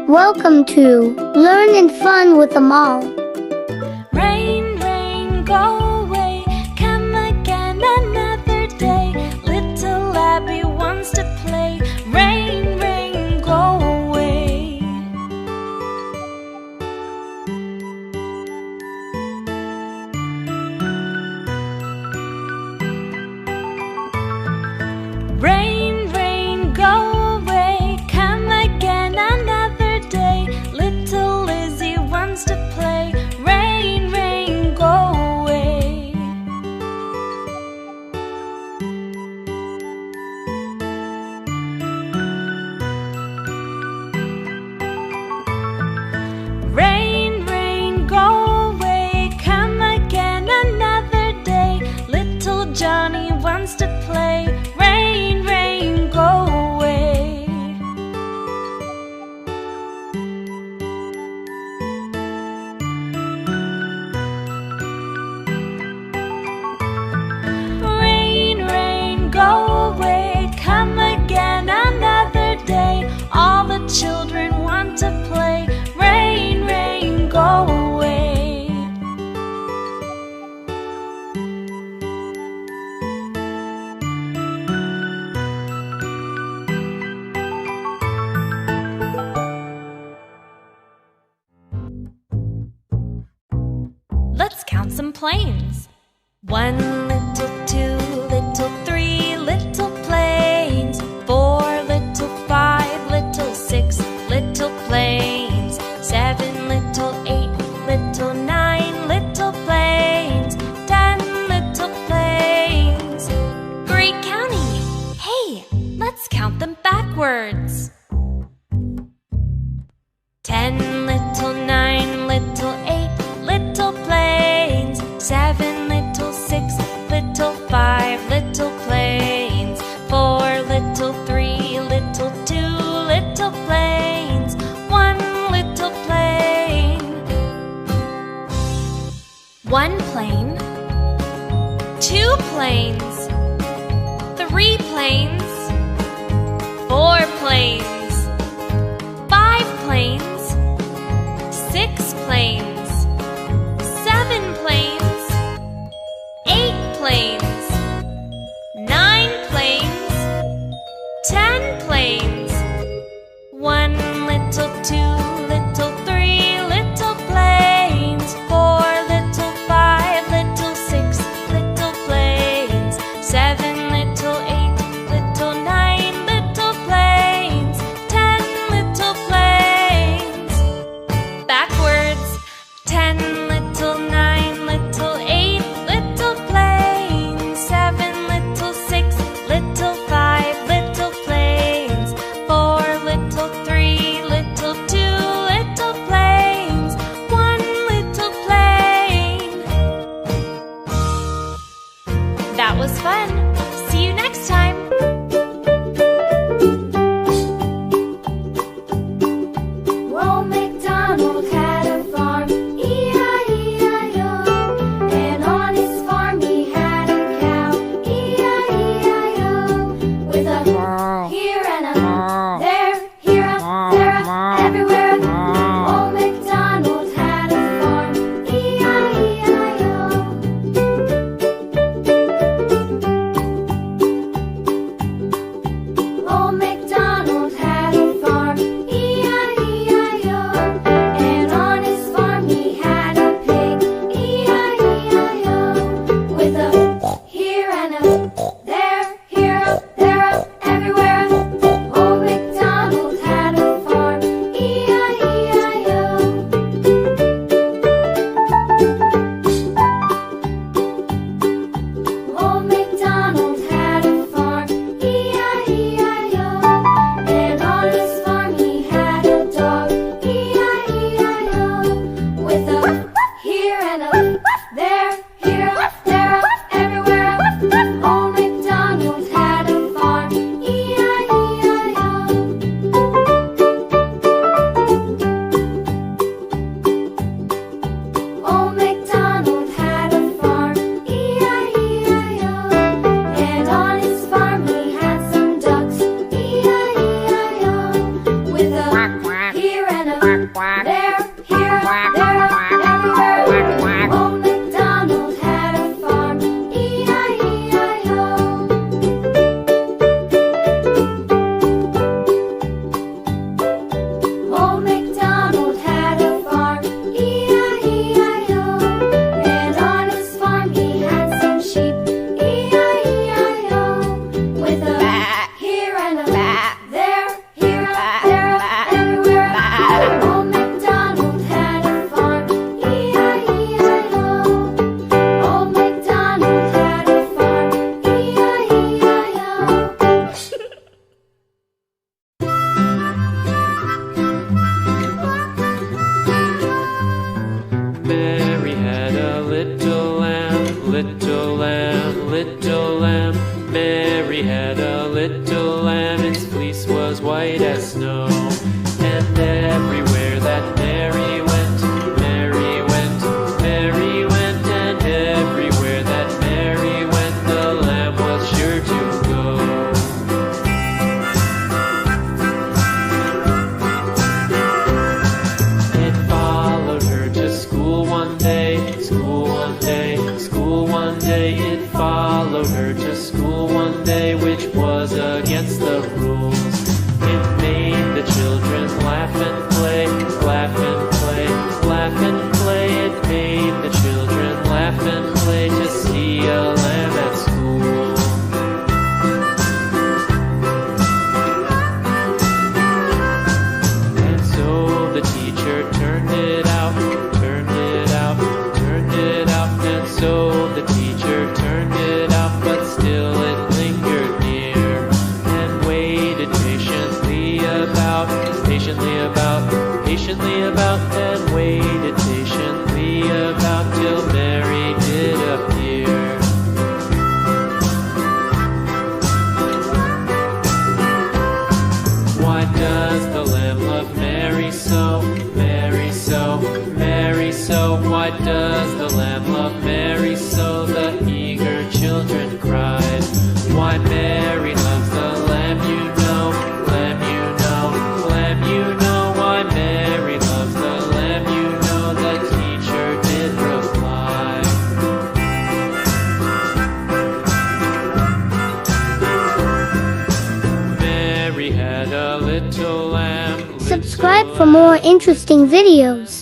Welcome to Learn and Fun with them all. Rain, rain, go away, come again another day. Little Abby wants to play. Rain, rain, go away. Rain, rain, go away, come again another day. Little Lizzie wants to play. Rain, rain, go away. Rain, rain, go away, come again another day. Little Johnny wants to play. Rain, rain, go away. Rain, rain, go away, come again another day. All the children want to play. Rain, rain, go away. Let's count some planes. 1 little, 2 little, 3 little planes. 4 little, 5 little, 6 little planes. 7 little, 8 little, 9 little planes. 10 little planes. Great counting! Hey, let's count them backwards. 10 little, 9 little, 8 little planes. 7 little, 6 little, 5 little planes. 4 little, 3 little, 2 little planes. 1 little plane. 1 plane. 2 planes. 3 planes. 4 planes. 5 planes. 6 planes. 7 planes. 8 planes. 9 planes. 10 planes. 1 little, 2 little, 3 little planes. 4 little, 5 little, 6 little planes. 7 little, 8 little, 9 little planes. 10 little planes. Backwards. 10 little, 9 little, 8 little planes. 7 little, 6 little, 5 little planes. 4 little, 3 little, 2 little planes. 1 little plane. That was fun. See you next time. Old MacDonald had a farm, E-I-E-I-O. And on his farm he had a cow, E-I-E-I-O. With a here and a there, here a, there a, everywhere. Old MacDonald had a farm, E-I-E-I-O. Old MacDonald had a farm, E-I-E-I-O. And on his farm he had a pig, E-I-E-I-O. With a here and a there, here a, there a, everywhere. Old MacDonald had a farm, E-I-E-I-O. patiently about and waited patiently about till Mary did appear. Why does the lamb love Mary so? Mary so, Mary so. Why does the lamb love Mary so? The eager children cried. Why Mary loves the lamb, you know, lamb, you know, lamb, you know. Why Mary loves the lamb, you know, the teacher did reply. Mary had a little lamb. Subscribe for more interesting videos.